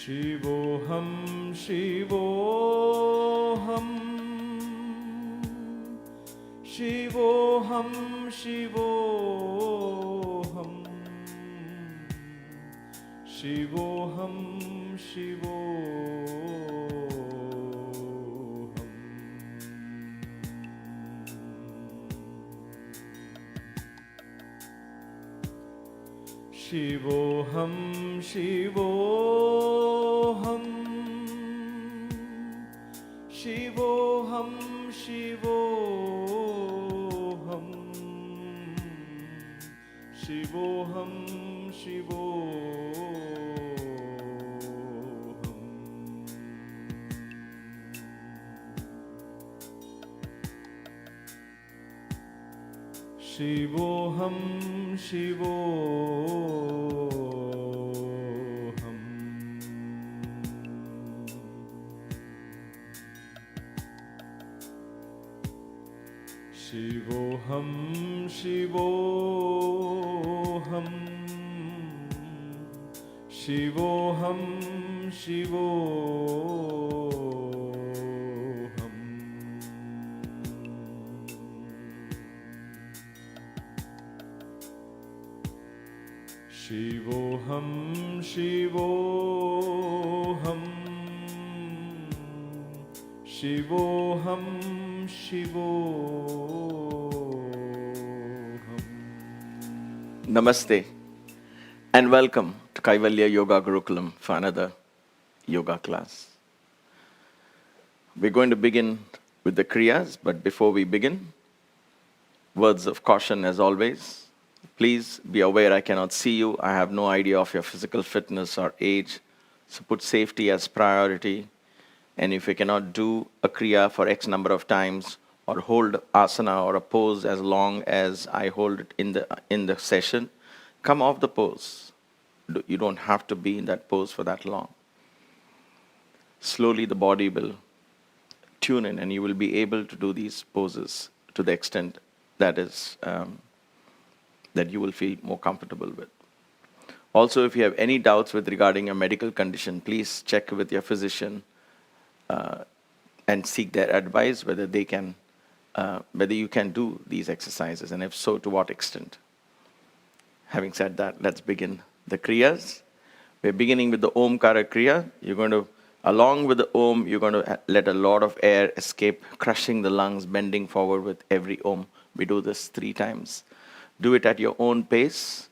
Shivoham, Shivoham, Shivoham, Shivoham, Shivoham, Shivoham. Shivoham, Shivoham, Shivoham, Shivoham, Shivoham, Shivoham, Shivoham, Shivoham, Shivoham, Shivoham, Shivoham, Shivoham, Shivoham, Shivoham, Shivoham. Namaste and welcome to Kaivalya Yoga Gurukulam for another yoga class. We're going to begin with the kriyas, but before we begin, words of caution as always. Please be aware I cannot see you. I have no idea of your physical fitness or age. So put safety as priority. And if you cannot do a kriya for X number of times or hold asana or a pose as long as I hold it in the session, come off the pose. You don't have to be in that pose for that long. Slowly the body will tune in and you will be able to do these poses to the extent that is that you will feel more comfortable with. Also, if you have any doubts with regarding your medical condition, please check with your physician and seek their advice whether you can do these exercises, and if so, to what extent. Having said that, let's begin the kriyas. We're beginning with the Omkara kriya. You're going to, along with the Om, you're going to let a lot of air escape, crushing the lungs, bending forward with every Om. We do this 3 times. Do it at your own pace.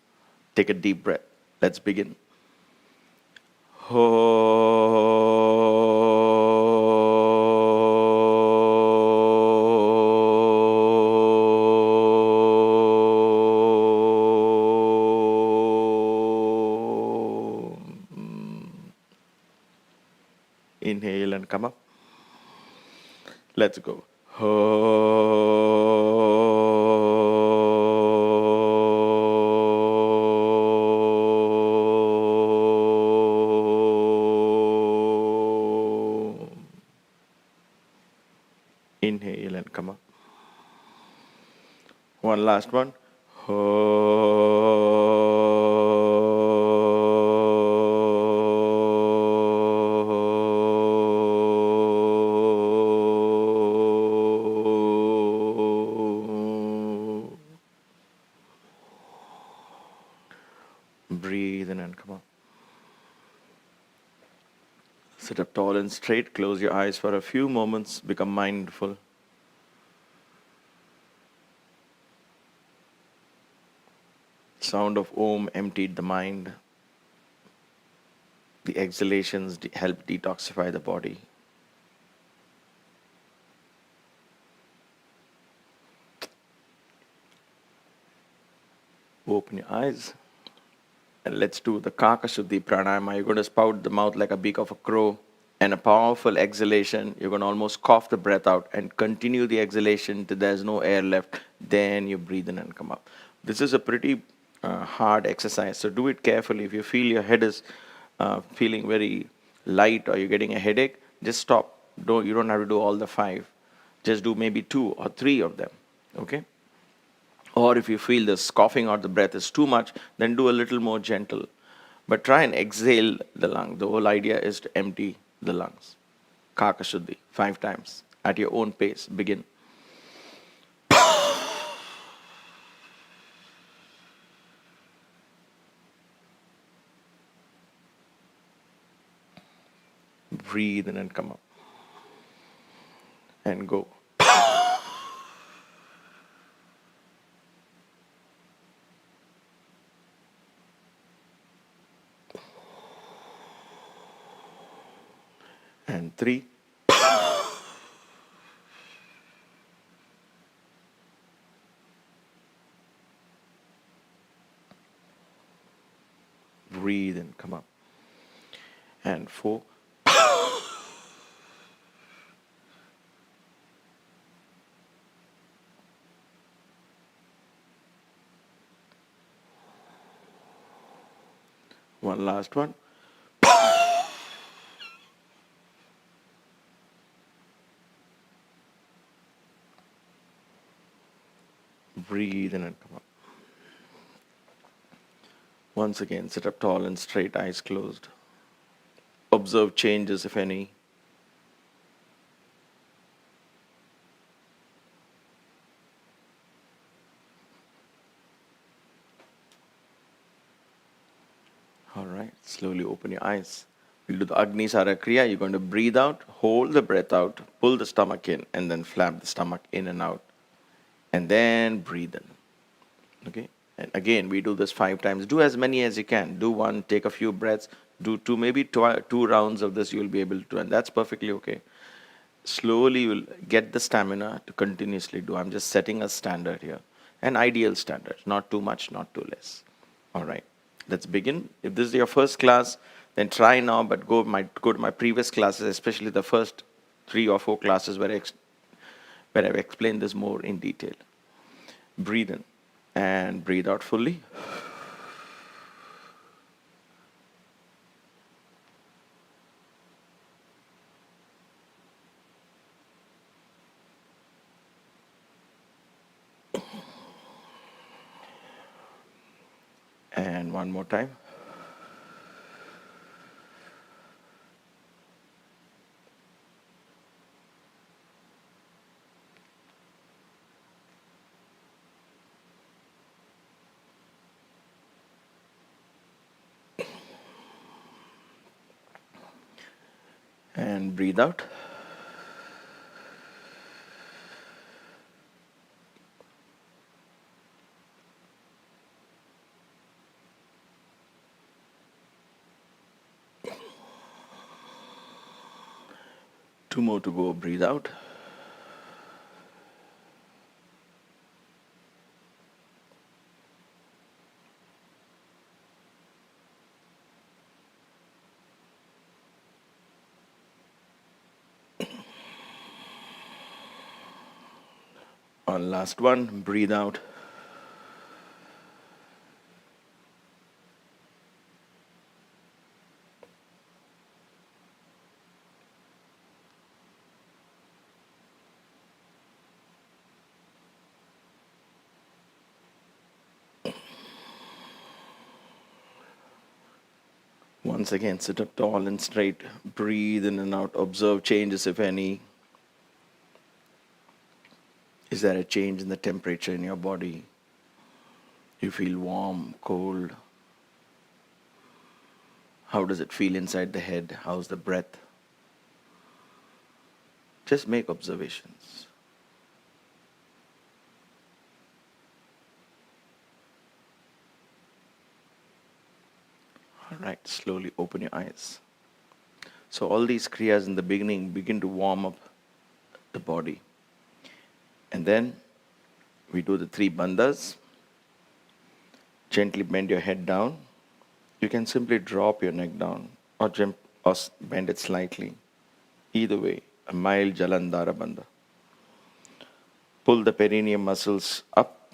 Take a deep breath. Let's begin. Inhale and come up. Let's go. Inhale and come up. One last one. Breathe in and come up. Sit up tall and straight. Close your eyes for a few moments. Become mindful. Sound of Om emptied the mind. The exhalations help detoxify the body. Open your eyes. And let's do the Kakasana pranayama. You're going to spout the mouth like a beak of a crow. And a powerful exhalation. You're going to almost cough the breath out and continue the exhalation till there's no air left. Then you breathe in and come up. This is a pretty hard exercise, so do it carefully. If you feel your head is feeling very light or you're getting a headache, just stop. You don't have to do all the 5. Just do maybe 2 or 3 of them. Okay? Or if you feel this coughing or the breath is too much, then do a little more gentle. But try and exhale the lung. The whole idea is to empty the lungs. Kakashuddhi, 5 times. At your own pace, begin. Breathe in and come up. And go. And 3. Breathe and come up. And 4. One last one. Breathe in and come up. Once again, sit up tall and straight, eyes closed. Observe changes, if any. All right, slowly open your eyes. We'll do the Agni kriya. You're going to breathe out, hold the breath out, pull the stomach in, and then flap the stomach in and out. And then breathe in. Okay? And again, we do this 5 times. Do as many as you can. Do 1, take a few breaths. Do 2, maybe 2 rounds of this you'll be able to, and that's perfectly okay. Slowly you'll get the stamina to continuously do. I'm just setting a standard here. An ideal standard. Not too much, not too less. All right. Let's begin. If this is your first class, then try now, but go to my previous classes, especially the first 3 or 4 classes where I've explained this more in detail. Breathe in and breathe out fully. And one more time. And breathe out. Two more to go. Breathe out. One last one. Breathe out. Once again, sit up tall and straight. Breathe in and out. Observe changes, if any. Is there a change in the temperature in your body? You feel warm, cold? How does it feel inside the head? How's the breath? Just make observations. All right, slowly open your eyes. So all these kriyas in the beginning begin to warm up the body. And then we do the 3 bandhas. Gently bend your head down. You can simply drop your neck down or bend it slightly. Either way, a mild Jalandhara bandha. Pull the perineum muscles up,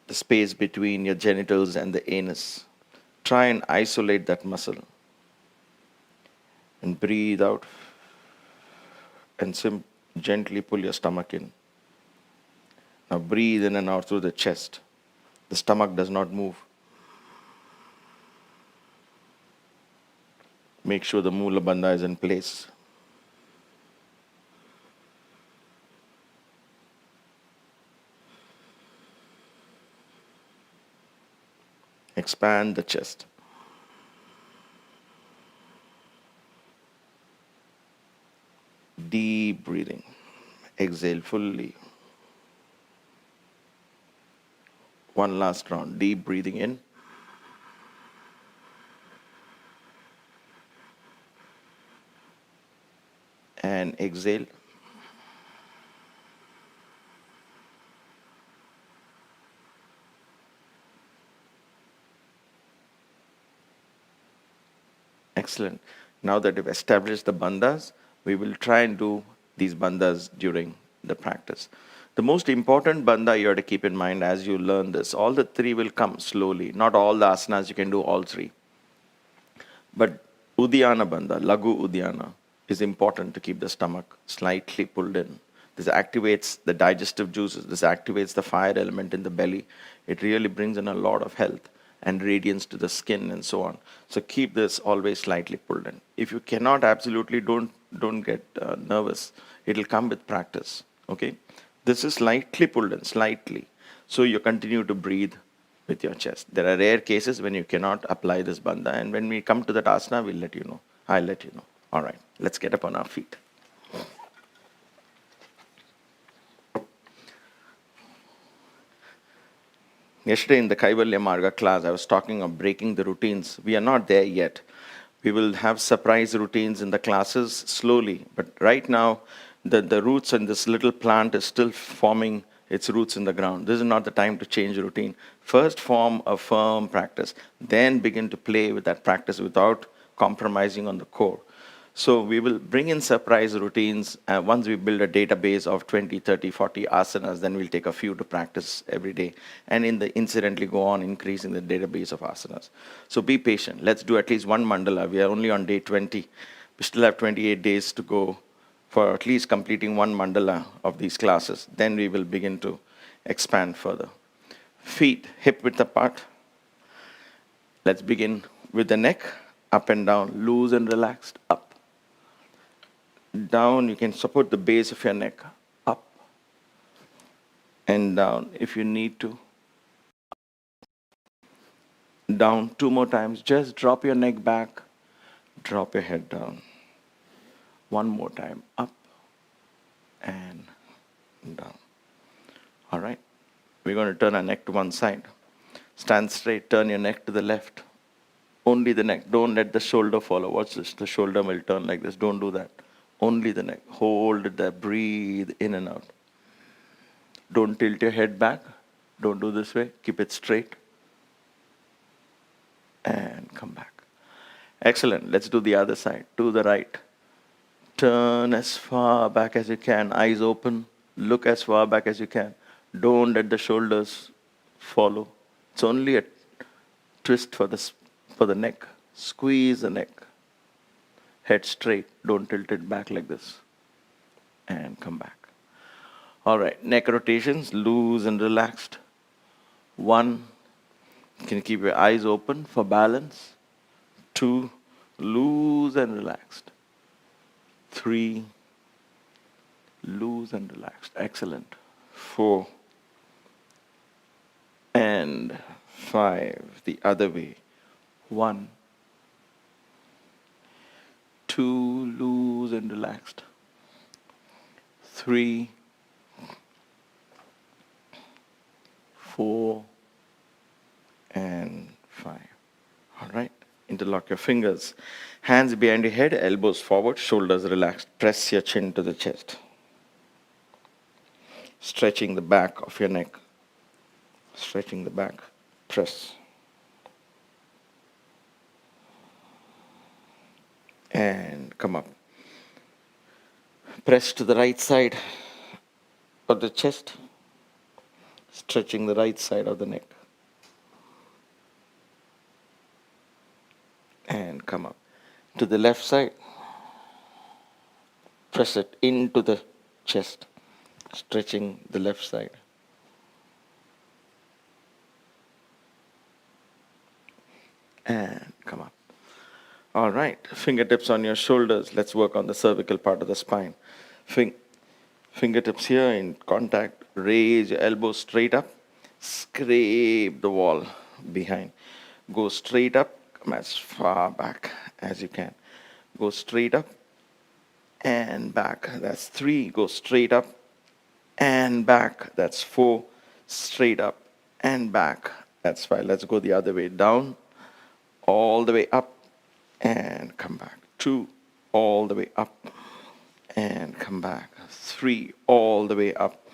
the space between your genitals and the anus. Try and isolate that muscle. And breathe out. And gently pull your stomach in. Now breathe in and out through the chest. The stomach does not move. Make sure the Mula Bandha is in place. Expand the chest. Deep breathing. Exhale fully. One last round. Deep breathing in. And exhale. Excellent. Now that we've established the bandhas, we will try and do these bandhas during the practice. The most important bandha you have to keep in mind as you learn this, all the three will come slowly. Not all the asanas you can do all three. But Uddiyana bandha, Lagu Uddiyana, is important to keep the stomach slightly pulled in. This activates the digestive juices. This activates the fire element in the belly. It really brings in a lot of health and radiance to the skin and so on. So keep this always slightly pulled in. If you cannot, absolutely don't get nervous. It'll come with practice. Okay, this is slightly pulled in, slightly. So you continue to breathe with your chest. There are rare cases when you cannot apply this bandha, and when we come to that asana, we'll let you know. I'll let you know. All right, let's get up on our feet. Yesterday in the Kaivalya Marga class, I was talking of breaking the routines. We are not there yet. We will have surprise routines in the classes slowly. But right now, the roots in this little plant is still forming its roots in the ground. This is not the time to change routine. First form a firm practice. Then begin to play with that practice without compromising on the core. So we will bring in surprise routines. Once we build a database of 20, 30, 40 asanas, then we'll take a few to practice every day. And incidentally go on increasing the database of asanas. So be patient. Let's do at least one mandala. We are only on day 20. We still have 28 days to go for at least completing one mandala of these classes. Then we will begin to expand further. Feet hip width apart. Let's begin with the neck. Up and down. Loose and relaxed. Up. Down, you can support the base of your neck, up and down if you need to. Down 2 more times, just drop your neck back, drop your head down. 1 more time, up and down. All right, we're going to turn our neck to one side. Stand straight, turn your neck to the left. Only the neck, don't let the shoulder follow. Watch this, the shoulder will turn like this, don't do that. Only the neck. Hold it there. Breathe in and out. Don't tilt your head back. Don't do this way. Keep it straight. And come back. Excellent. Let's do the other side. To the right. Turn as far back as you can. Eyes open. Look as far back as you can. Don't let the shoulders follow. It's only a twist for the neck. Squeeze the neck. Head straight, don't tilt it back like this. And come back. All right, neck rotations, loose and relaxed. 1, you can keep your eyes open for balance. 2, loose and relaxed. 3, loose and relaxed. Excellent. 4, and 5, the other way. 1, 2, loose and relaxed. 3, 4, and 5. All right. Interlock your fingers. Hands behind your head, elbows forward, shoulders relaxed. Press your chin to the chest. Stretching the back of your neck. Stretching the back. Press. And come up. Press to the right side of the chest, stretching the right side of the neck. And come up. To the left side, press it into the chest, stretching the left side. And come up. All right, fingertips on your shoulders. Let's work on the cervical part of the spine. Fingertips here in contact. Raise your elbows straight up. Scrape the wall behind. Go straight up. Come as far back as you can. Go straight up and back. That's 3. Go straight up and back. That's 4. Straight up and back. That's 5. Let's go the other way. Down, all the way up, and come back. 2, all the way up, and come back. 3, all the way up,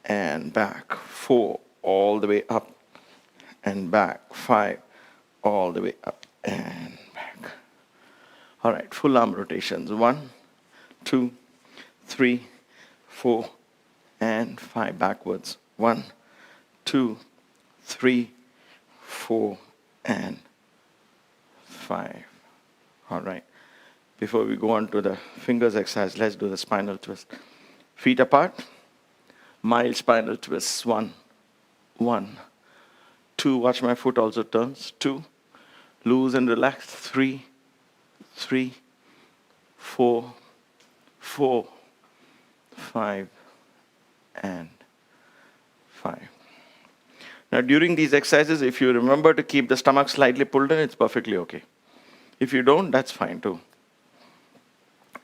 and back. 4, all the way up, and back. 5, all the way up, and back. All right, full arm rotations. 1, 2, 3, 4, and 5. Backwards. 1, 2, 3, 4, and 5. All right. Before we go on to the fingers exercise, let's do the spinal twist. Feet apart. Mild spinal twists. 1, 1, 2. Watch my foot also turns. 2. Loose and relax. 3, 3, 4, 4, 5, and 5. Now, during these exercises, if you remember to keep the stomach slightly pulled in, it's perfectly okay. If you don't, that's fine too.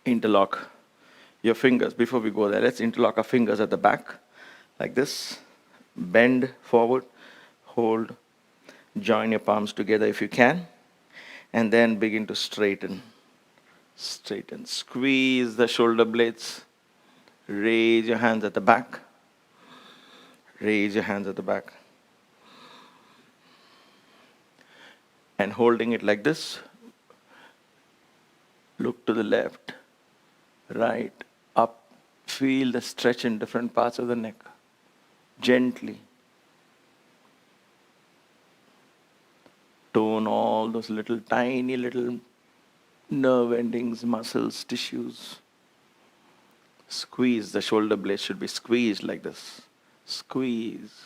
Interlock your fingers. Before we go there, let's interlock our fingers at the back, like this. Bend forward, hold, join your palms together if you can, and then begin to straighten. Straighten. Squeeze the shoulder blades. Raise your hands at the back. Raise your hands at the back. And holding it like this, look to the left, right, up. Feel the stretch in different parts of the neck. Gently. Tone all those little tiny little nerve endings, muscles, tissues. Squeeze. The shoulder blades should be squeezed like this. Squeeze.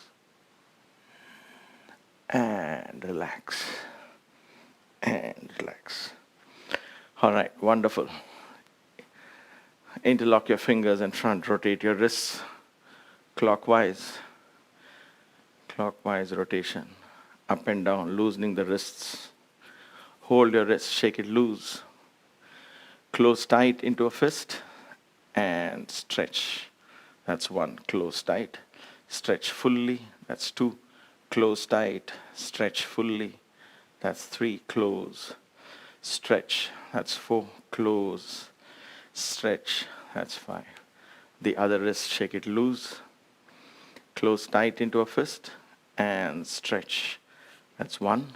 And relax. And relax. All right, wonderful. Interlock your fingers in front. Rotate your wrists clockwise. Clockwise rotation. Up and down, loosening the wrists. Hold your wrist, shake it loose. Close tight into a fist and stretch. That's 1. Close tight. Stretch fully. That's 2. Close tight. Stretch fully. That's 3. Close. Stretch. That's 4. Close. Stretch. That's 5. The other wrist, shake it loose. Close tight into a fist and stretch. That's 1.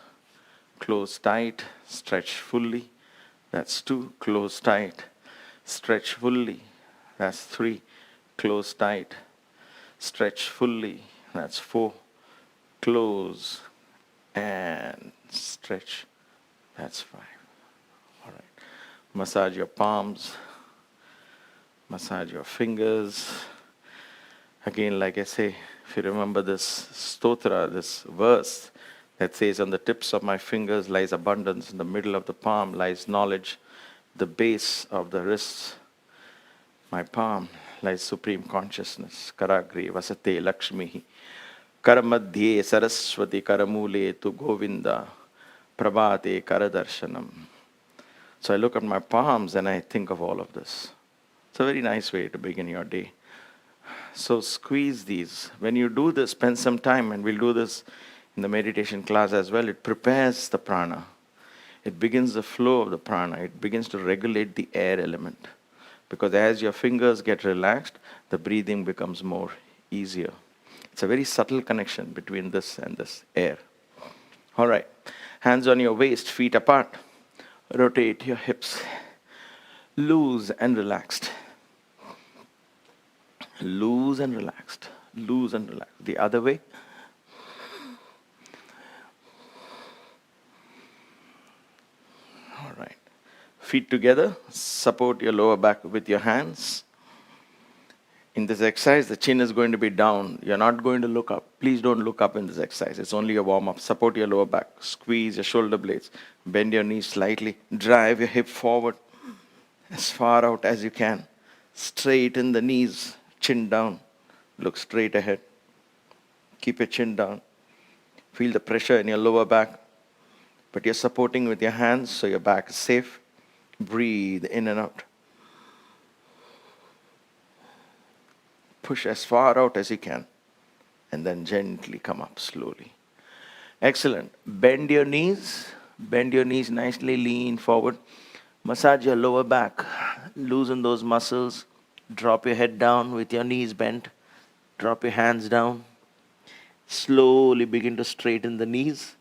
Close tight. Stretch fully. That's 2. Close tight. Stretch fully. That's 3. Close tight. Stretch fully. That's 4. Close and stretch. That's 5. All right. Massage your palms. Massage your fingers. Again, like I say, if you remember this stotra, this verse that says, on the tips of my fingers lies abundance, in the middle of the palm lies knowledge, the base of the wrists, my palm, lies supreme consciousness. Karagri vasate lakshmihi. Karamadhye saraswati karamule tu govinda. Prabhate karadarshanam. So I look at my palms and I think of all of this. It's a very nice way to begin your day. So squeeze these. When you do this, spend some time, and we'll do this in the meditation class as well. It prepares the prana. It begins the flow of the prana. It begins to regulate the air element. Because as your fingers get relaxed, the breathing becomes more easier. It's a very subtle connection between this and this air. All right. Hands on your waist, feet apart. Rotate your hips. Loose and relaxed. Loose and relaxed. Loose and relaxed. The other way. All right. Feet together. Support your lower back with your hands. In this exercise, the chin is going to be down. You're not going to look up. Please don't look up in this exercise. It's only a warm-up. Support your lower back. Squeeze your shoulder blades. Bend your knees slightly. Drive your hip forward as far out as you can. Straighten the knees. Chin down. Look straight ahead. Keep your chin down. Feel the pressure in your lower back. But you're supporting with your hands so your back is safe. Breathe in and out. Push as far out as you can. And then gently come up slowly. Excellent. Bend your knees. Bend your knees nicely. Lean forward. Massage your lower back. Loosen those muscles. Drop your head down with your knees bent. Drop your hands down. Slowly begin to straighten the knees.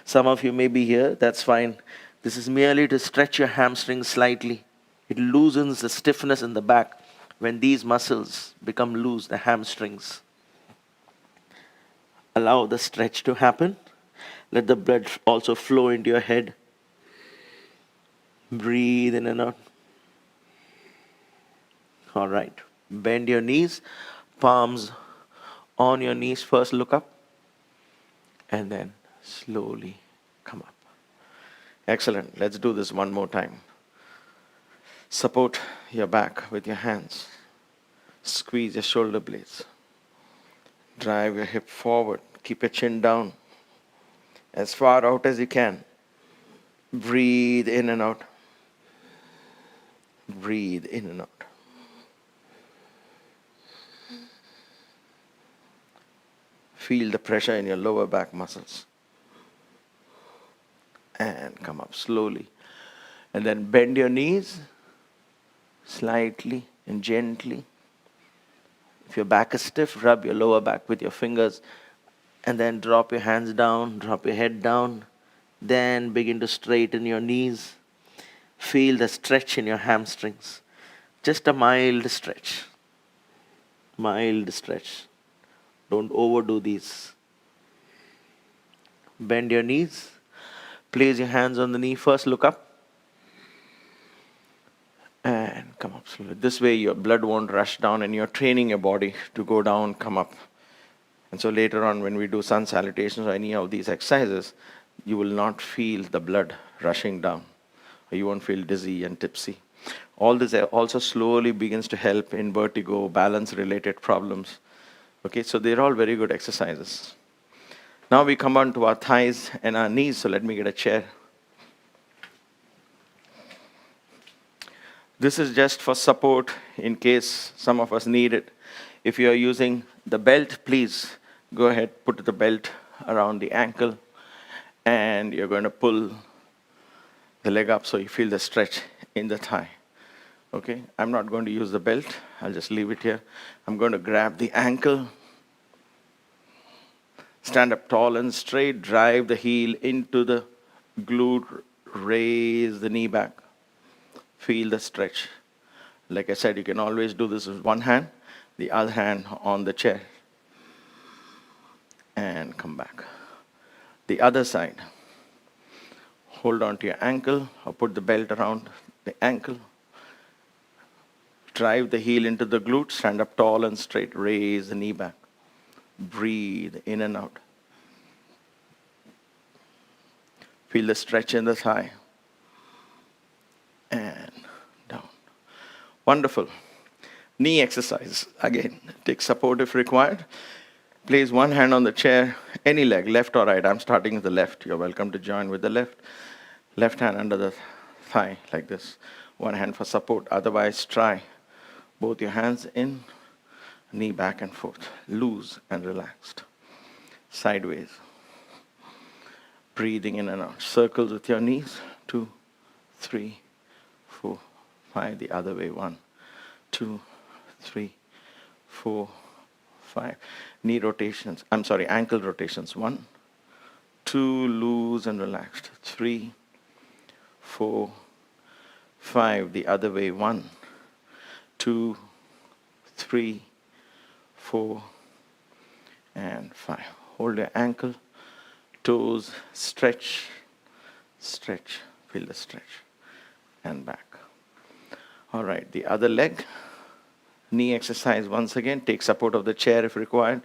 Some of you may be here. That's fine. This is merely to stretch your hamstrings slightly. It loosens the stiffness in the back. When these muscles become loose, the hamstrings, allow the stretch to happen. Let the blood also flow into your head. Breathe in and out. All right. Bend your knees. Palms on your knees. First look up. And then slowly come up. Excellent. Let's do this one more time. Support your back with your hands. Squeeze your shoulder blades. Drive your hip forward. Keep your chin down. As far out as you can. Breathe in and out. Breathe in and out. Feel the pressure in your lower back muscles. And come up slowly. And then bend your knees slightly and gently. If your back is stiff, rub your lower back with your fingers. And then drop your hands down, drop your head down. Then begin to straighten your knees. Feel the stretch in your hamstrings. Just a mild stretch. Mild stretch. Don't overdo these. Bend your knees. Place your hands on the knee. First look up. And come up slowly. This way your blood won't rush down and you're training your body to go down, come up. And so later on when we do sun salutations or any of these exercises, you will not feel the blood rushing down. Or you won't feel dizzy and tipsy. All this also slowly begins to help in vertigo, balance-related problems. Okay, so they're all very good exercises. Now we come on to our thighs and our knees. So let me get a chair. This is just for support in case some of us need it. If you are using the belt, please go ahead, put the belt around the ankle, and you're going to pull the leg up so you feel the stretch in the thigh. Okay, I'm not going to use the belt. I'll just leave it here. I'm going to grab the ankle. Stand up tall and straight. Drive the heel into the glute. Raise the knee back. Feel the stretch. Like I said, you can always do this with one hand, the other hand on the chair. And come back. The other side. Hold on to your ankle or put the belt around the ankle. Drive the heel into the glute. Stand up tall and straight. Raise the knee back. Breathe in and out. Feel the stretch in the thigh. And down. Wonderful. Knee exercise. Again, take support if required. Place one hand on the chair, any leg, left or right. I'm starting with the left. You're welcome to join with the left. Left hand under the thigh, like this. One hand for support. Otherwise, try both your hands in, knee back and forth. Loose and relaxed. Sideways. Breathing in and out. Circles with your knees. 2, 3, 4, 5. The other way. 1, 2, 3, 4, 5. Knee rotations. Ankle rotations. 1, 2, loose and relaxed. 3, 4, 5. The other way. 1, 2, 3, 4, and 5. Hold your ankle, toes, stretch, stretch. Feel the stretch. And back. All right, the other leg. Knee exercise once again. Take support of the chair if required.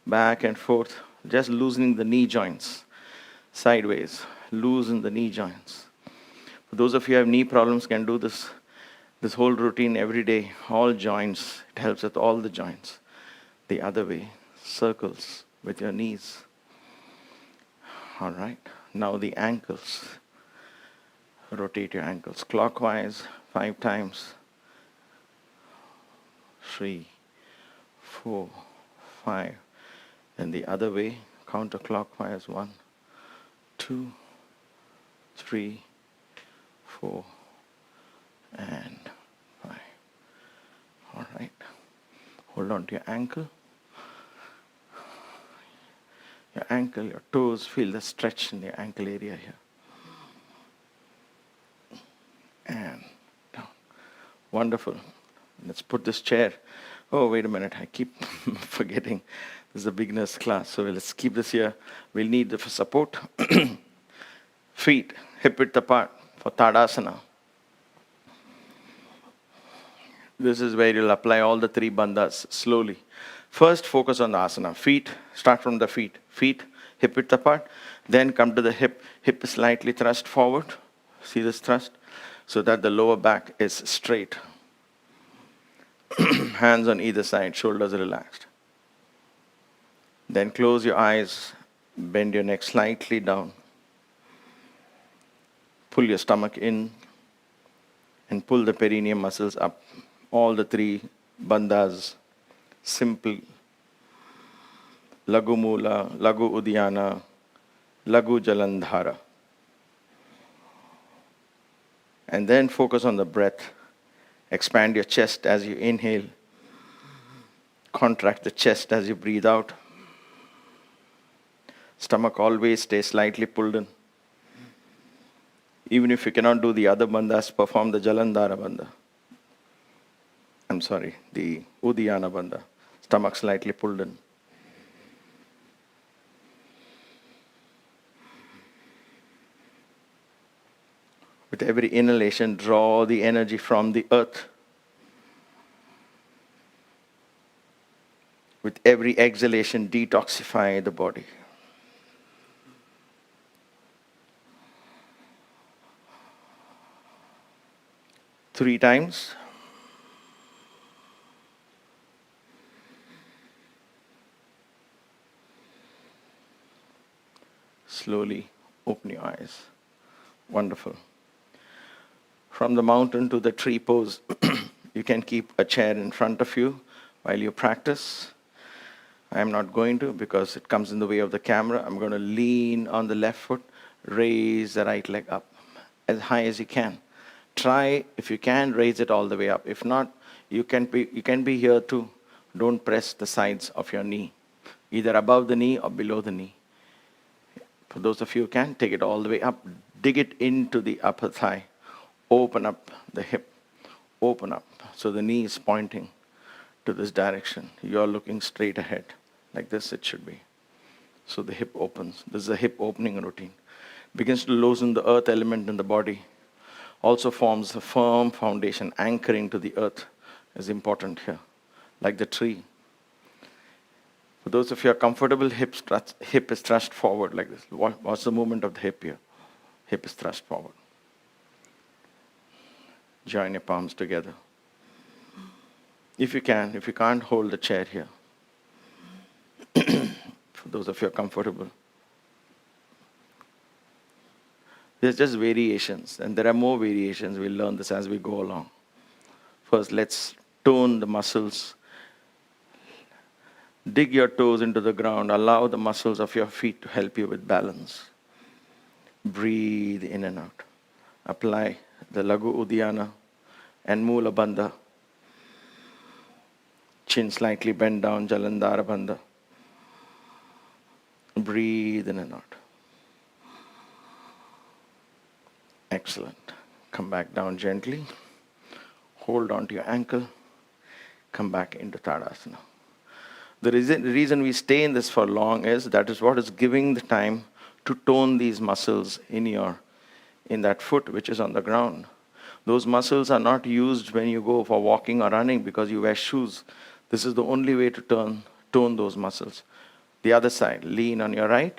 Back and forth. Just loosening the knee joints. Sideways. Loosen the knee joints. For those of you who have knee problems, can do this whole routine every day. All joints. It helps with all the joints. The other way. Circles with your knees. All right. Now the ankles. Rotate your ankles clockwise 5 times. 3, 4, 5. And the other way, counterclockwise. 1, 2, 3, 4, and 5. All right. Hold on to your ankle. Your ankle, your toes, feel the stretch in your ankle area here. And down. Wonderful. Let's put this chair. Oh, wait a minute. I keep forgetting. This is a beginner's class. So let's keep this here. We'll need the support. Feet hip width apart for Tadasana. This is where you'll apply all the 3 bandhas slowly. First, focus on the asana. Feet, start from the feet. Feet, hip width apart. Then come to the hip. Hip is slightly thrust forward. See this thrust? So that the lower back is straight. Hands on either side, shoulders relaxed. Then close your eyes, bend your neck slightly down. Pull your stomach in and pull the perineum muscles up. All the 3 bandhas, simple. Lagu Mula, Lagu Uddiyana, Lagu Jalandhara. And then focus on the breath. Expand your chest as you inhale. Contract the chest as you breathe out. Stomach always stays slightly pulled in. Even if you cannot do the other bandhas, perform the Jalandhara bandha. The Uddiyana bandha. Stomach slightly pulled in. With every inhalation, draw the energy from the earth. With every exhalation, detoxify the body. Three times. Slowly open your eyes. Wonderful. From the mountain to the tree pose, you can keep a chair in front of you while you practice. I am not going to because it comes in the way of the camera. I'm going to lean on the left foot, raise the right leg up as high as you can. Try, if you can, raise it all the way up. If not, you can be here too. Don't press the sides of your knee, either above the knee or below the knee. For those of you who can, take it all the way up. Dig it into the upper thigh. Open up the hip. Open up. So the knee is pointing to this direction. You're looking straight ahead. Like this it should be. So the hip opens. This is a hip opening routine. Begins to loosen the earth element in the body. Also forms a firm foundation. Anchoring to the earth is important here. Like the tree. For those of you who are comfortable, hip is thrust forward like this. What's the movement of the hip here? Hip is thrust forward. Join your palms together. If you can, if you can't, hold the chair here. For those of you who are comfortable. There's just variations, and there are more variations. We'll learn this as we go along. First, let's tone the muscles. Dig your toes into the ground. Allow the muscles of your feet to help you with balance. Breathe in and out. Apply the Lagu Uddiyana and Mula Bandha. Chin slightly bent down, Jalandhara Bandha. Breathe in and out. Excellent. Come back down gently. Hold on to your ankle. Come back into Tadasana. The reason we stay in this for long is that is what is giving the time to tone these muscles in that foot which is on the ground. Those muscles are not used when you go for walking or running because you wear shoes. This is the only way to tone those muscles. The other side, lean on your right.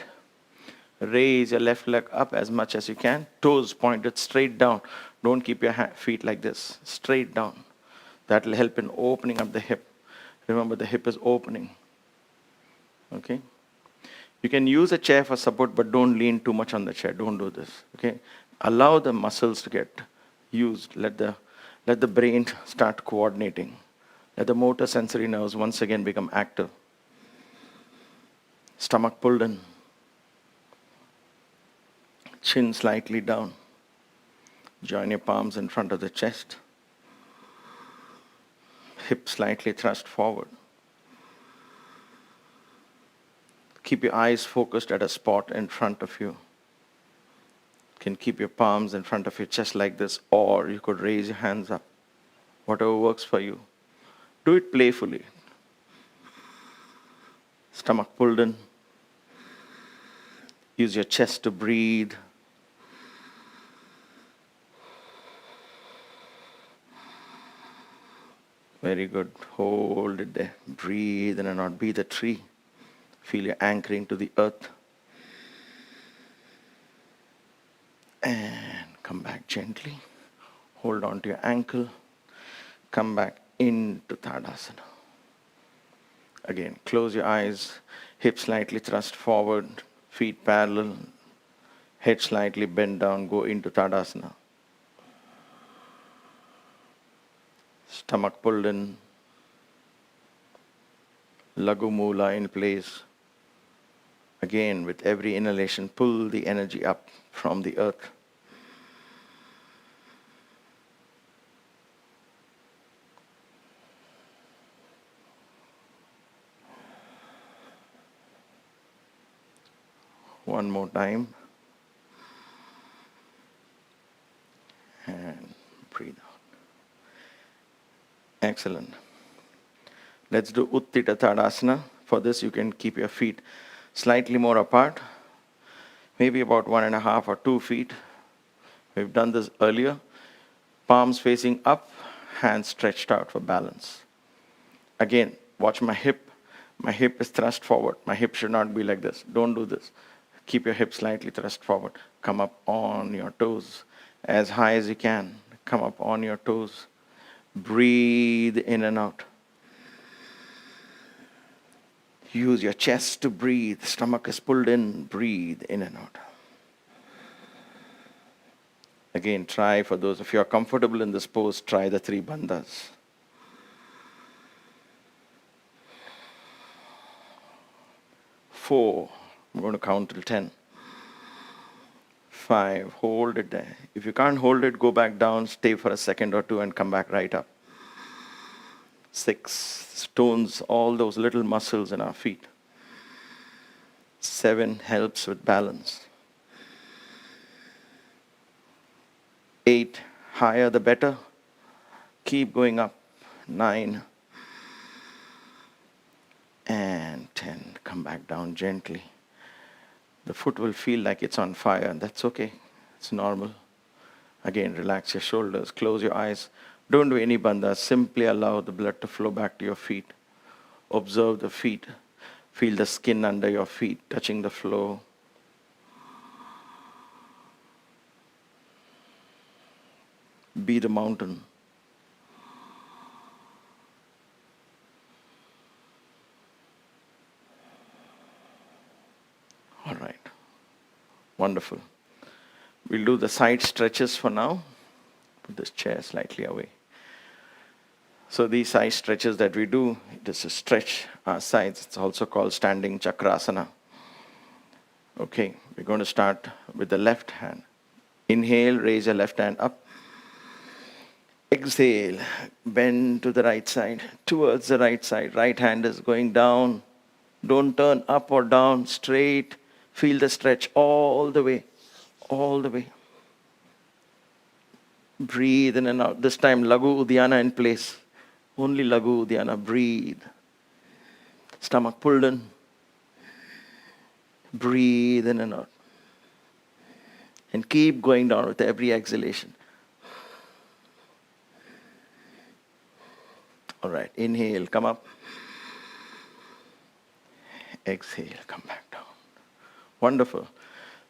Raise your left leg up as much as you can. Toes pointed straight down. Don't keep your feet like this. Straight down. That will help in opening up the hip. Remember, the hip is opening. Okay? You can use a chair for support, but don't lean too much on the chair. Don't do this. Okay? Allow the muscles to get used. Let the brain start coordinating. Let the motor sensory nerves once again become active. Stomach pulled in. Chin slightly down. Join your palms in front of the chest. Hip slightly thrust forward. Keep your eyes focused at a spot in front of you. You can keep your palms in front of your chest like this, or you could raise your hands up. Whatever works for you. Do it playfully. Stomach pulled in. Use your chest to breathe. Very good. Hold it there. Breathe in and out. Be the tree. Feel your anchoring to the earth. And come back gently. Hold on to your ankle. Come back into Tadasana. Again, close your eyes. Hips slightly thrust forward. Feet parallel. Head slightly bent down. Go into Tadasana. Stomach pulled in. Lagu Mula in place. Again, with every inhalation, pull the energy up from the earth. One more time. And breathe out. Excellent. Let's do Uttita Tadasana. For this, you can keep your feet slightly more apart, maybe about 1.5 or 2 feet. We've done this earlier. Palms facing up, hands stretched out for balance. Again, watch my hip. My hip is thrust forward. My hip should not be like this. Don't do this. Keep your hip slightly thrust forward. Come up on your toes as high as you can. Come up on your toes. Breathe in and out. Use your chest to breathe. Stomach is pulled in. Breathe in and out. Again, try, for those of you who are comfortable in this pose, try the 3 bandhas. 4. I'm going to count till 10. 5. Hold it there. If you can't hold it, go back down, stay for a second or 2 and come back right up. 6. Tones all those little muscles in our feet. 7. Helps with balance. 8. Higher the better. Keep going up. 9. And 10. Come back down gently. The foot will feel like it's on fire, and that's okay. It's normal. Again, relax your shoulders, close your eyes. Don't do any bandhas. Simply allow the blood to flow back to your feet. Observe the feet. Feel the skin under your feet touching the floor. Be the mountain. All right. Wonderful. We'll do the side stretches for now. Put this chair slightly away. So these side stretches that we do, it is to stretch our sides. It's also called standing chakrasana. Okay, we're going to start with the left hand. Inhale, raise your left hand up. Exhale, bend to the right side, towards the right side. Right hand is going down. Don't turn up or down, straight. Feel the stretch all the way, all the way. Breathe in and out. This time, Lagu Uddiyana in place. Only Lagu Uddiyana. Breathe. Stomach pulled in. Breathe in and out. And keep going down with every exhalation. Inhale, come up. Exhale, come back down. Wonderful.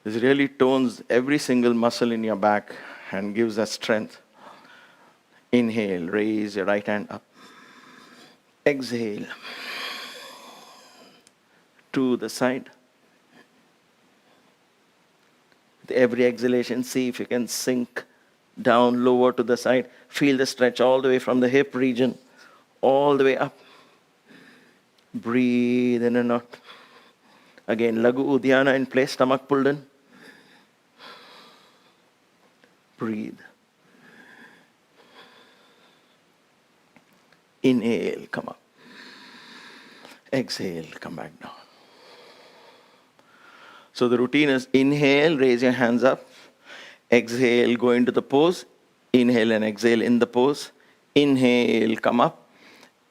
This really tones every single muscle in your back and gives us strength. Inhale, raise your right hand up. Exhale. To the side. With every exhalation, see if you can sink down lower to the side. Feel the stretch all the way from the hip region, all the way up. Breathe in and out. Again, Lagu Uddiyana in place, stomach pulled in. Breathe. Inhale, come up. Exhale, come back down. So the routine is inhale, raise your hands up. Exhale, go into the pose. Inhale and exhale in the pose. Inhale, come up.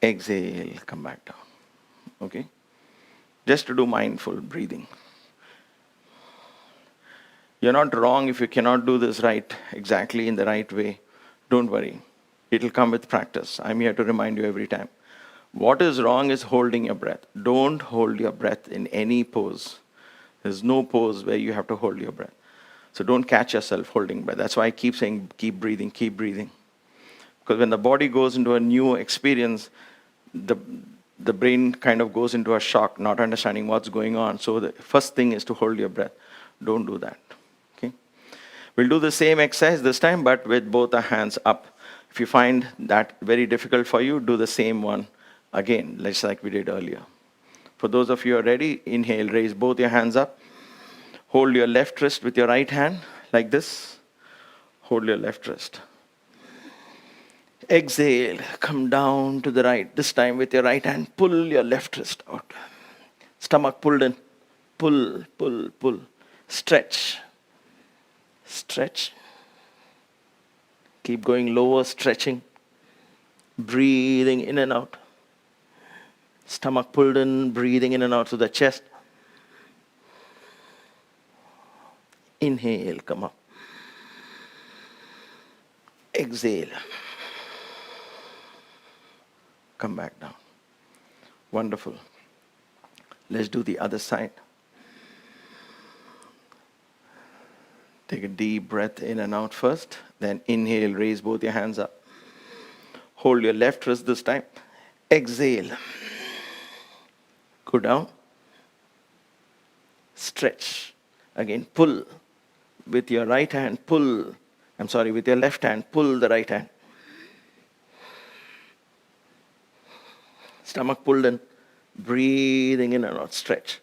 Exhale, come back down. Okay? Just to do mindful breathing. You're not wrong if you cannot do this right, exactly in the right way. Don't worry. It'll come with practice. I'm here to remind you every time. What is wrong is holding your breath. Don't hold your breath in any pose. There's no pose where you have to hold your breath. So don't catch yourself holding breath. That's why I keep saying, keep breathing, keep breathing. Because when the body goes into a new experience, the brain kind of goes into a shock, not understanding what's going on. So the first thing is to hold your breath. Don't do that. Okay? We'll do the same exercise this time, but with both our hands up. If you find that very difficult for you, do the same one again, just like we did earlier. For those of you who are ready, inhale, raise both your hands up. Hold your left wrist with your right hand, like this. Hold your left wrist. Exhale, come down to the right. This time with your right hand, pull your left wrist out. Stomach pulled in. Pull, pull, pull. Stretch. Stretch. Keep going lower, stretching. Breathing in and out. Stomach pulled in, breathing in and out to the chest. Inhale, come up. Exhale. Come back down. Wonderful. Let's do the other side. Take a deep breath in and out first. Then inhale, raise both your hands up. Hold your left wrist this time. Exhale. Go down. Stretch. Again, pull. With your right hand, pull. With your left hand, pull the right hand. Stomach pulled in. Breathing in and out. Stretch.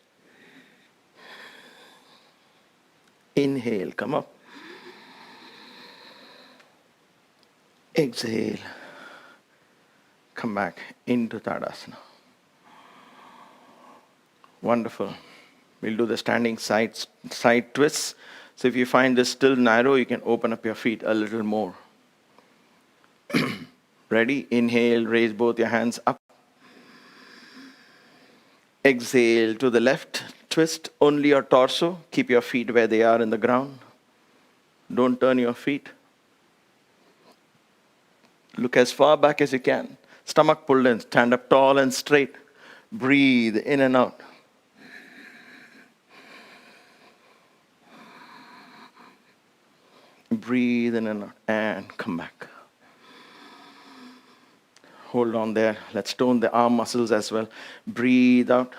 Inhale, come up. Exhale. Come back into Tadasana. Wonderful. We'll do the standing side twists. So if you find this still narrow, you can open up your feet a little more. Ready? Inhale, raise both your hands up. Exhale to the left. Twist only your torso. Keep your feet where they are in the ground. Don't turn your feet. Look as far back as you can. Stomach pulled in. Stand up tall and straight. Breathe in and out. Breathe in and out. And come back. Hold on there. Let's tone the arm muscles as well. Breathe out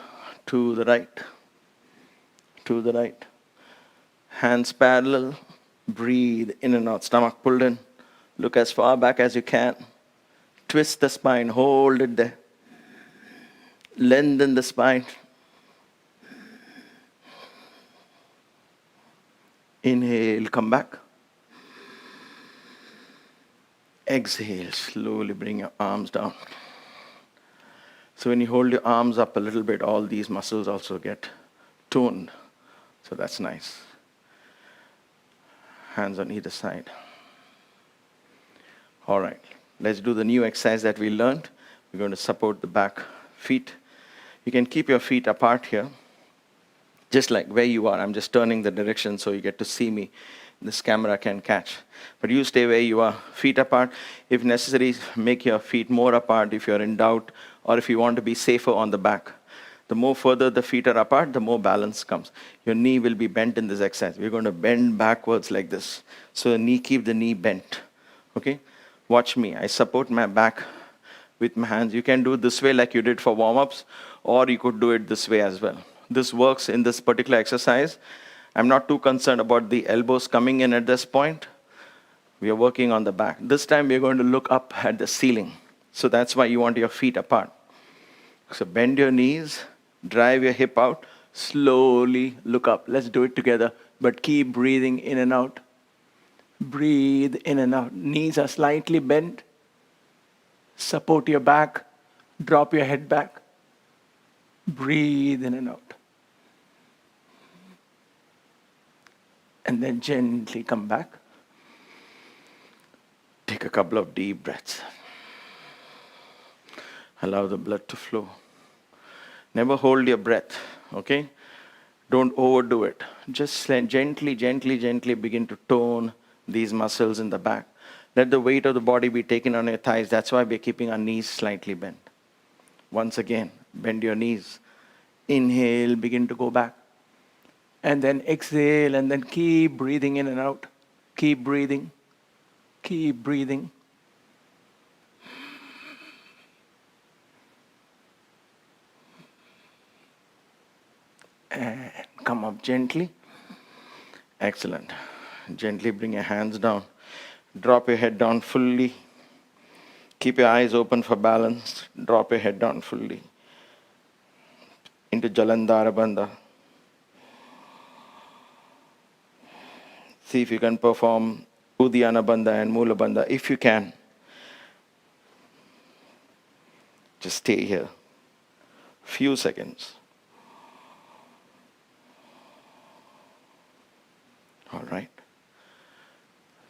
to the right. To the right. Hands parallel. Breathe in and out. Stomach pulled in. Look as far back as you can. Twist the spine. Hold it there. Lengthen the spine. Inhale, come back. Exhale, slowly bring your arms down. So when you hold your arms up a little bit, all these muscles also get toned. So that's nice. Hands on either side. All right, let's do the new exercise that we learned. We're going to support the back feet. You can keep your feet apart here. Just like where you are. I'm just turning the direction so you get to see me. This camera can catch. But you stay where you are, feet apart. If necessary, make your feet more apart if you're in doubt, or if you want to be safer on the back. The more further the feet are apart, the more balance comes. Your knee will be bent in this exercise. We're going to bend backwards like this. So keep the knee bent. Okay? Watch me. I support my back with my hands. You can do it this way like you did for warm-ups, or you could do it this way as well. This works in this particular exercise. I'm not too concerned about the elbows coming in at this point. We are working on the back. This time we're going to look up at the ceiling. So that's why you want your feet apart. So bend your knees, drive your hip out, slowly look up. Let's do it together, but keep breathing in and out. Breathe in and out. Knees are slightly bent. Support your back. Drop your head back. Breathe in and out. And then gently come back. Take a couple of deep breaths. Allow the blood to flow. Never hold your breath, okay? Don't overdo it. Just gently, gently, gently begin to tone these muscles in the back. Let the weight of the body be taken on your thighs. That's why we're keeping our knees slightly bent. Once again, bend your knees. Inhale, begin to go back. And then exhale, and then keep breathing in and out. Keep breathing. Keep breathing. And come up gently. Excellent. Gently bring your hands down. Drop your head down fully. Keep your eyes open for balance. Drop your head down fully. Into Jalandhara Bandha. See if you can perform Uddiyana Bandha and Mula Bandha. If you can, just stay here. Few seconds. All right.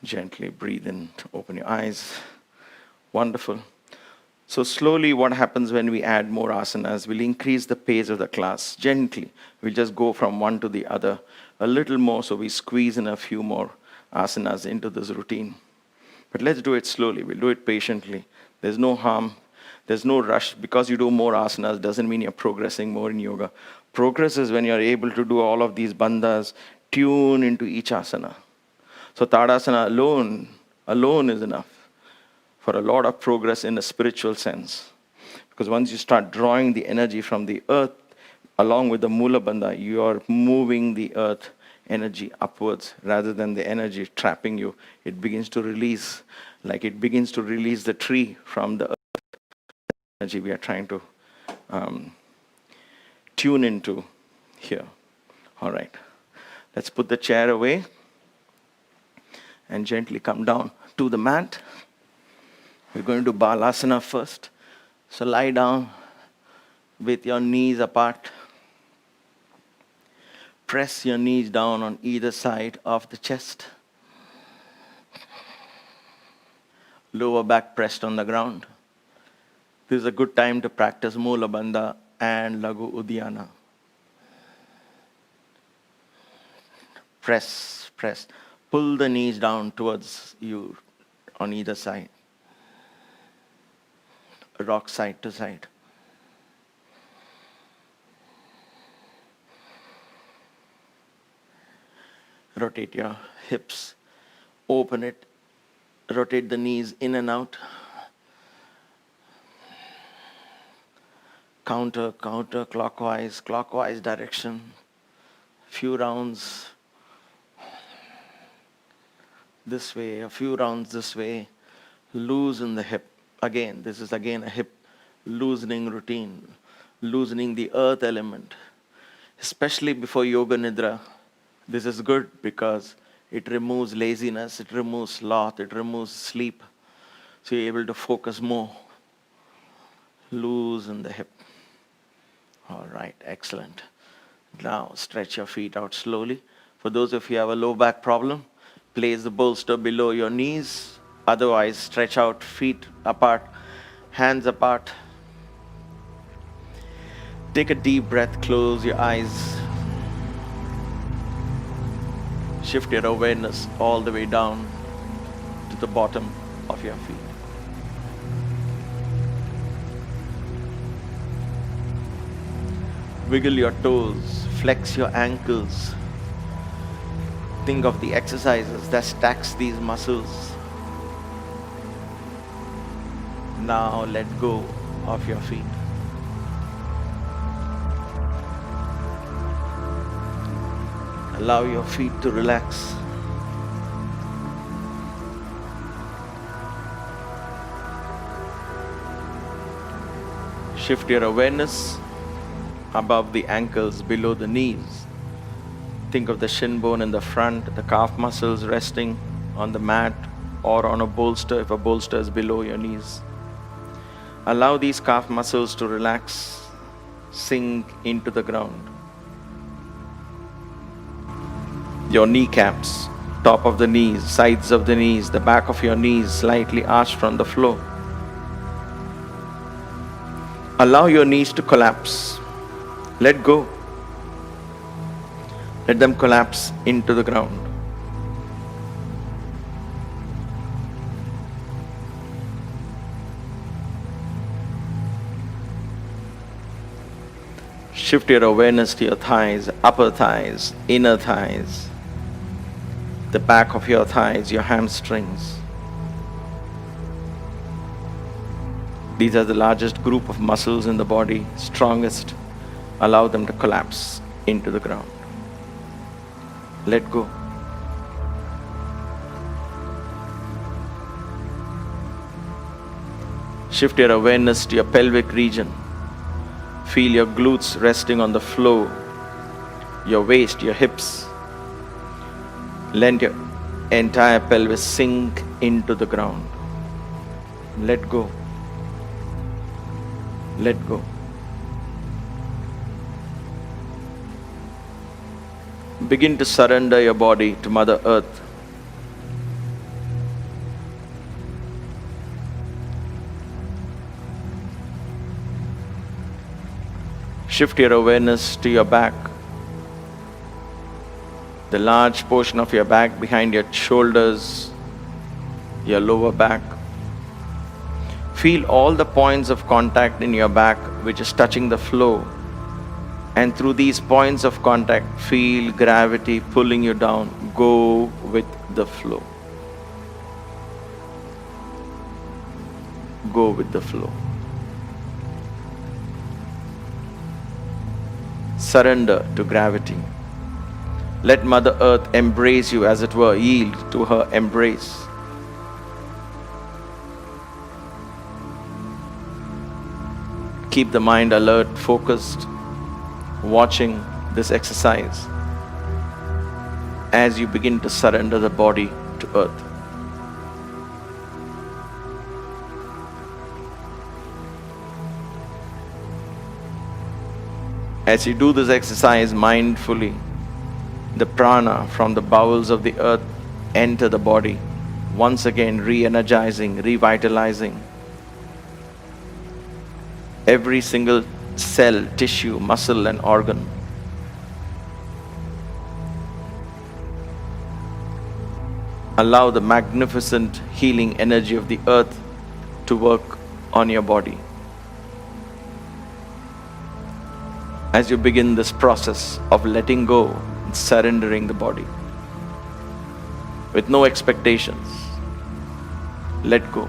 Gently breathe in, open your eyes. Wonderful. So slowly what happens when we add more asanas, we'll increase the pace of the class. Gently, we'll just go from one to the other a little more, so we squeeze in a few more asanas into this routine. But let's do it slowly. We'll do it patiently. There's no harm. There's no rush. Because you do more asanas doesn't mean you're progressing more in yoga. Progress is when you're able to do all of these bandhas, tune into each asana. So Tadasana alone is enough for a lot of progress in a spiritual sense. Because once you start drawing the energy from the earth, along with the Mula Bandha, you are moving the earth energy upwards rather than the energy trapping you. It begins to release, like it begins to release the tree from the earth energy we are trying to tune into here. All right. Let's put the chair away and gently come down to the mat. We're going to do Balasana first. So lie down with your knees apart. Press your knees down on either side of the chest. Lower back pressed on the ground. This is a good time to practice Mula Bandha and Laghu Uddiyana. Press, press. Pull the knees down towards you on either side. Rock side to side. Rotate your hips. Open it. Rotate the knees in and out. Counter, clockwise direction. Few rounds this way, a few rounds this way. Loosen the hip. Again, this is again a hip loosening routine. Loosening the earth element. Especially before Yoga Nidra. This is good because it removes laziness, it removes sloth, it removes sleep. So you're able to focus more. Loosen the hip. All right, excellent. Now stretch your feet out slowly. For those of you who have a low back problem, place the bolster below your knees. Otherwise, stretch out, feet apart, hands apart. Take a deep breath, close your eyes. Shift your awareness all the way down to the bottom of your feet. Wiggle your toes, flex your ankles. Think of the exercises that stacks these muscles. Now let go of your feet. Allow your feet to relax. Shift your awareness above the ankles, below the knees. Think of the shin bone in the front, the calf muscles resting on the mat or on a bolster if a bolster is below your knees. Allow these calf muscles to relax, sink into the ground. Your kneecaps, top of the knees, sides of the knees, the back of your knees slightly arched from the floor. Allow your knees to collapse. Let go. Let them collapse into the ground. Shift your awareness to your thighs, upper thighs, inner thighs, the back of your thighs, your hamstrings. These are the largest group of muscles in the body, strongest. Allow them to collapse into the ground. Let go. Shift your awareness to your pelvic region. Feel your glutes resting on the floor, your waist, your hips. Let your entire pelvis sink into the ground. Let go. Let go. Begin to surrender your body to Mother Earth. Shift your awareness to your back. The large portion of your back behind your shoulders, your lower back. Feel all the points of contact in your back which is touching the floor. And through these points of contact, feel gravity pulling you down. Go with the flow. Go with the flow. Surrender to gravity. Let Mother Earth embrace you, as it were, yield to her embrace. Keep the mind alert, focused, watching this exercise as you begin to surrender the body to Earth. As you do this exercise mindfully, the prana from the bowels of the earth enter the body, once again re-energizing, revitalizing every single cell, tissue, muscle and organ. Allow the magnificent healing energy of the earth to work on your body. As you begin this process of letting go and surrendering the body with no expectations, let go.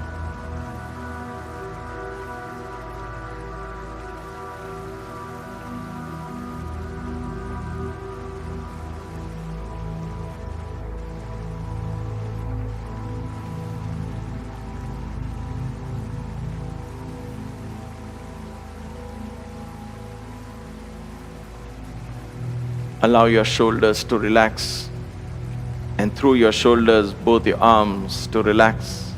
Allow your shoulders to relax, and through your shoulders, both your arms to relax.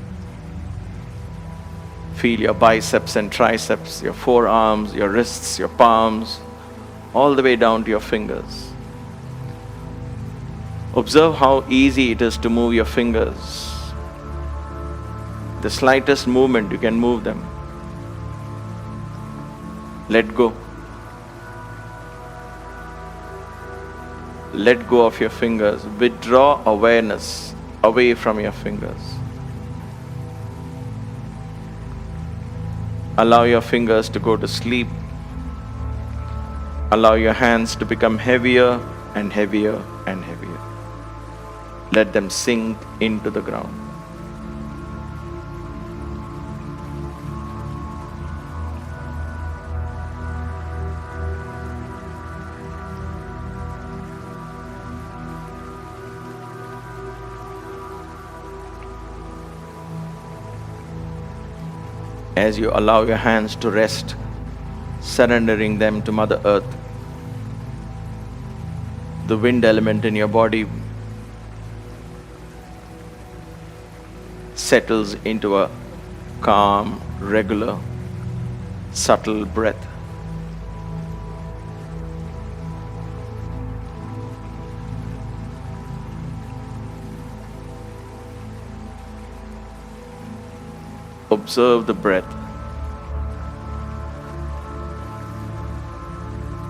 Feel your biceps and triceps, your forearms, your wrists, your palms, all the way down to your fingers. Observe how easy it is to move your fingers. The slightest movement, you can move them. Let go. let go of your fingers. Withdraw awareness away from your fingers. Allow your fingers to go to sleep. Allow your hands to become heavier and heavier and heavier. Let them sink into the ground. As you allow your hands to rest, surrendering them to Mother Earth, the wind element in your body settles into a calm, regular, subtle breath. Observe the breath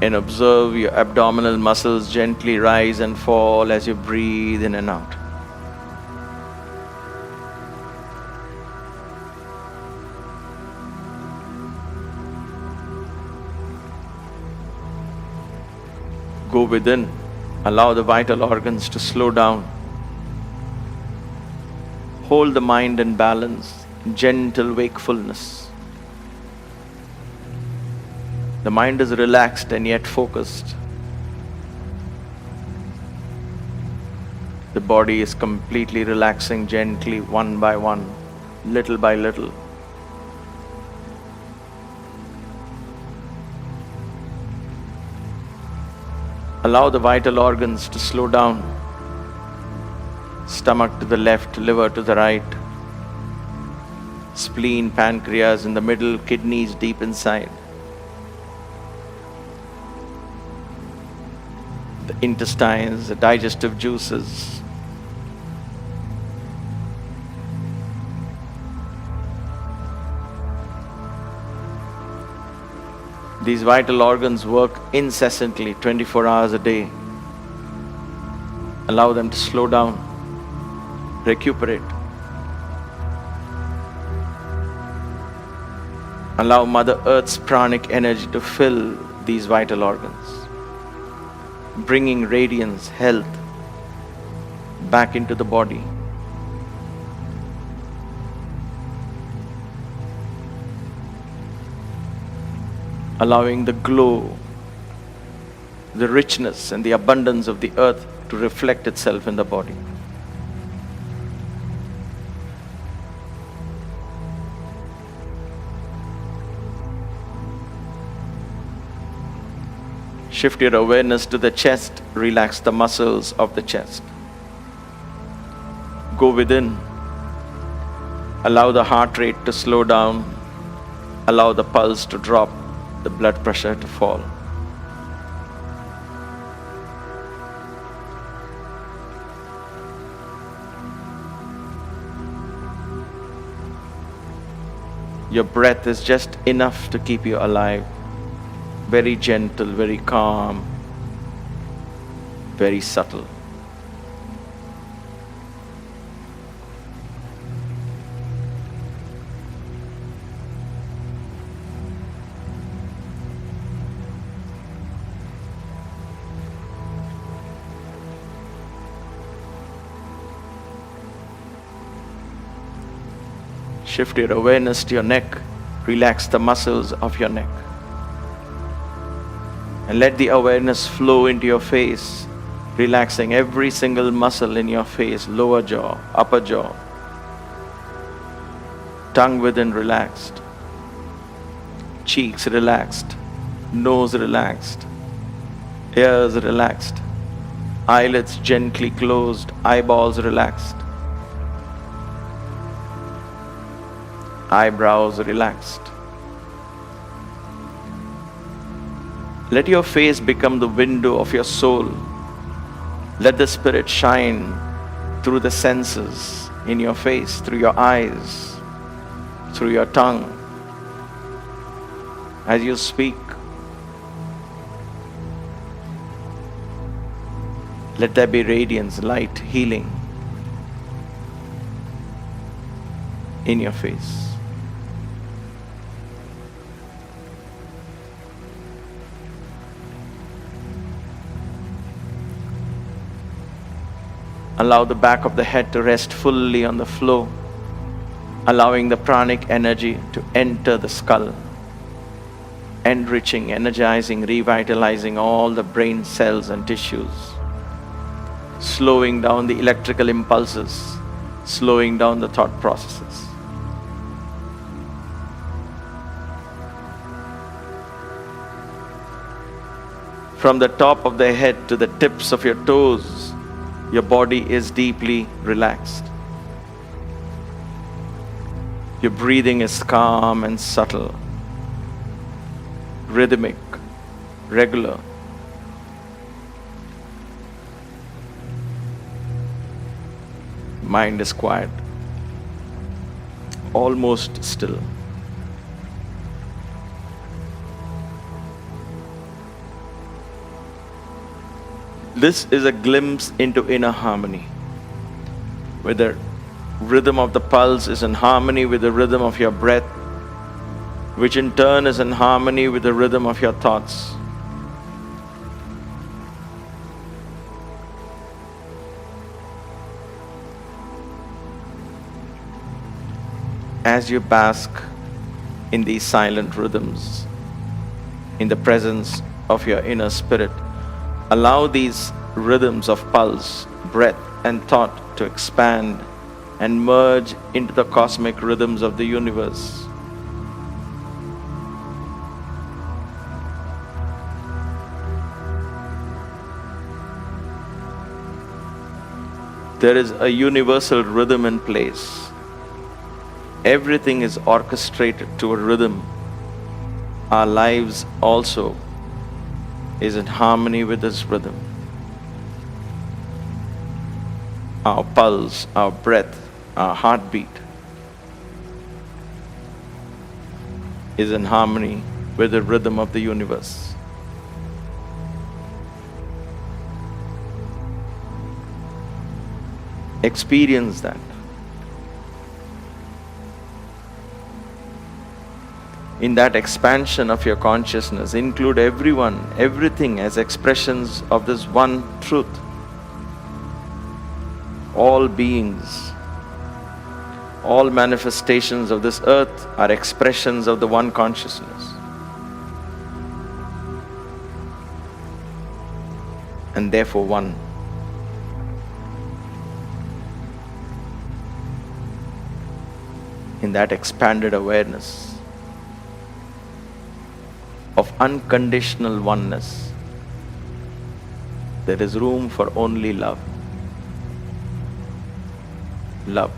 and observe your abdominal muscles gently rise and fall as you breathe in and out. Go within, allow the vital organs to slow down. Hold the mind in balance, gentle wakefulness. The mind is relaxed and yet focused. The body is completely relaxing gently, one by one, little by little. Allow the vital organs to slow down. Stomach to the left, liver to the right. Spleen, pancreas in the middle, kidneys deep inside. The intestines, the digestive juices. These vital organs work incessantly, 24 hours a day. Allow them to slow down, recuperate. Allow Mother Earth's pranic energy to fill these vital organs, bringing radiance, health back into the body. Allowing the glow, the richness and the abundance of the earth to reflect itself in the body. Shift your awareness to the chest, relax the muscles of the chest. Go within, allow the heart rate to slow down, allow the pulse to drop, the blood pressure to fall. Your breath is just enough to keep you alive. Very gentle, very calm, very subtle. Shift your awareness to your neck. Relax the muscles of your neck. And let the awareness flow into your face, relaxing every single muscle in your face, lower jaw, upper jaw. Tongue within relaxed. Cheeks relaxed. Nose relaxed. Ears relaxed. Eyelids gently closed. Eyeballs relaxed. Eyebrows relaxed. Let your face become the window of your soul. Let the spirit shine through the senses in your face, through your eyes, through your tongue. As you speak, Let there be radiance, light, healing in your face. Allow the back of the head to rest fully on the floor, allowing the pranic energy to enter the skull, enriching, energizing, revitalizing all the brain cells and tissues, slowing down the electrical impulses, slowing down the thought processes. From the top of the head to the tips of your toes, your body is deeply relaxed. Your breathing is calm and subtle, rhythmic, regular. Mind is quiet, almost still. This is a glimpse into inner harmony, where the rhythm of the pulse is in harmony with the rhythm of your breath, which in turn is in harmony with the rhythm of your thoughts. As you bask in these silent rhythms, in the presence of your inner spirit, allow these rhythms of pulse, breath, and thought to expand and merge into the cosmic rhythms of the universe. There is a universal rhythm in place. Everything is orchestrated to a rhythm. Our lives also is in harmony with this rhythm. Our pulse, our breath, our heartbeat is in harmony with the rhythm of the universe. Experience that. In that expansion of your consciousness, include everyone, everything as expressions of this one truth. All beings, all manifestations of this earth are expressions of the one consciousness. And therefore one. In that expanded awareness of unconditional oneness, there is room for only love. Love.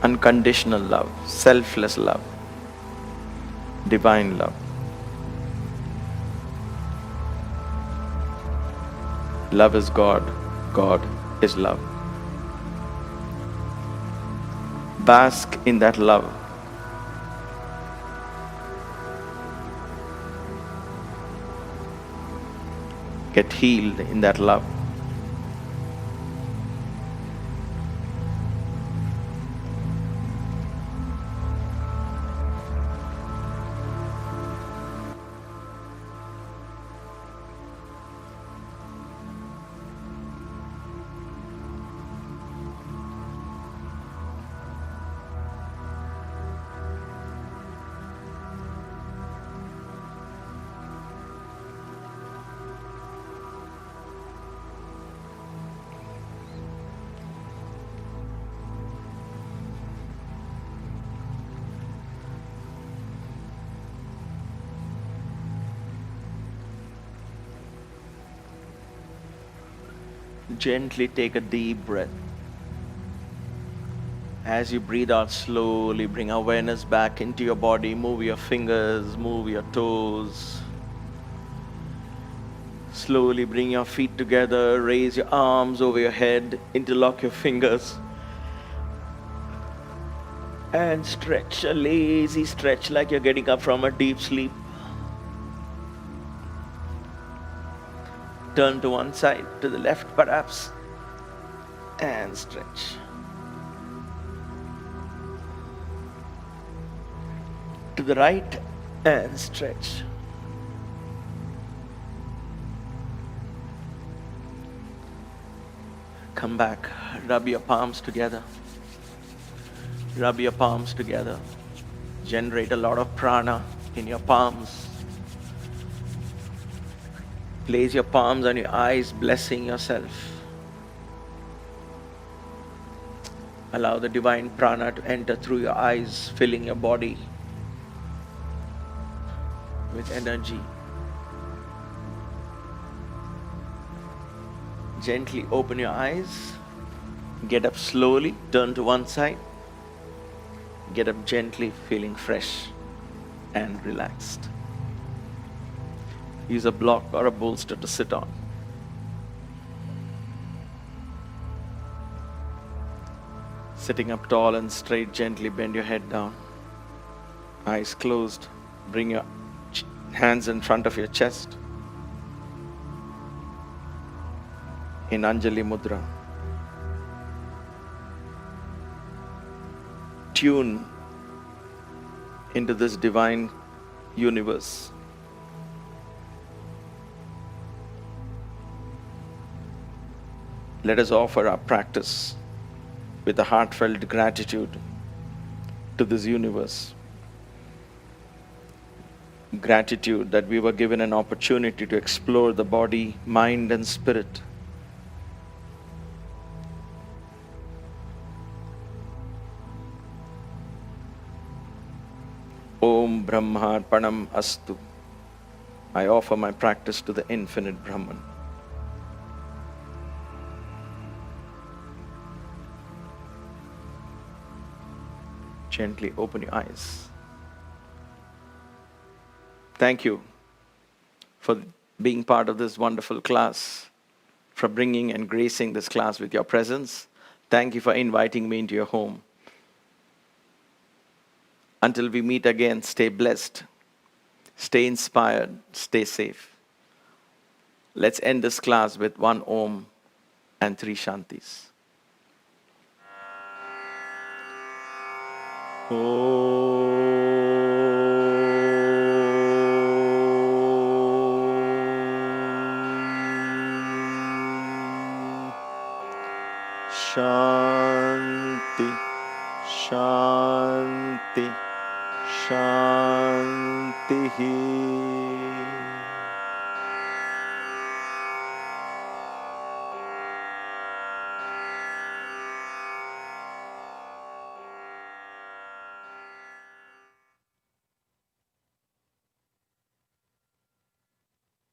Unconditional love, selfless love, divine love. Love is God, God is love. Bask in that love. Get healed in that love. Gently take a deep breath. As you breathe out slowly, bring awareness back into your body. Move your fingers, move your toes. Slowly bring your feet together, raise your arms over your head, interlock your fingers. And stretch, a lazy stretch like you're getting up from a deep sleep. Turn to one side, to the left perhaps, and stretch. To the right and stretch. Come back, rub your palms together. Rub your palms together. Generate a lot of prana in your palms. Place your palms on your eyes, blessing yourself. Allow the divine prana to enter through your eyes, filling your body with energy. Gently open your eyes. Get up slowly, turn to one side. Get up gently, feeling fresh and relaxed. Use a block or a bolster to sit on. Sitting up tall and straight, gently bend your head down. Eyes closed. Bring your hands in front of your chest. In Anjali Mudra. Tune into this divine universe. Let us offer our practice with a heartfelt gratitude to this universe. Gratitude that we were given an opportunity to explore the body, mind, and spirit. Om Brahmarpanam Astu. I offer my practice to the infinite Brahman. Gently open your eyes. Thank you for being part of this wonderful class, for bringing and gracing this class with your presence. Thank you for inviting me into your home. Until we meet again, stay blessed, stay inspired, stay safe. Let's end this class with one Om and three Shantis. Shanti, Shanti, Shanti.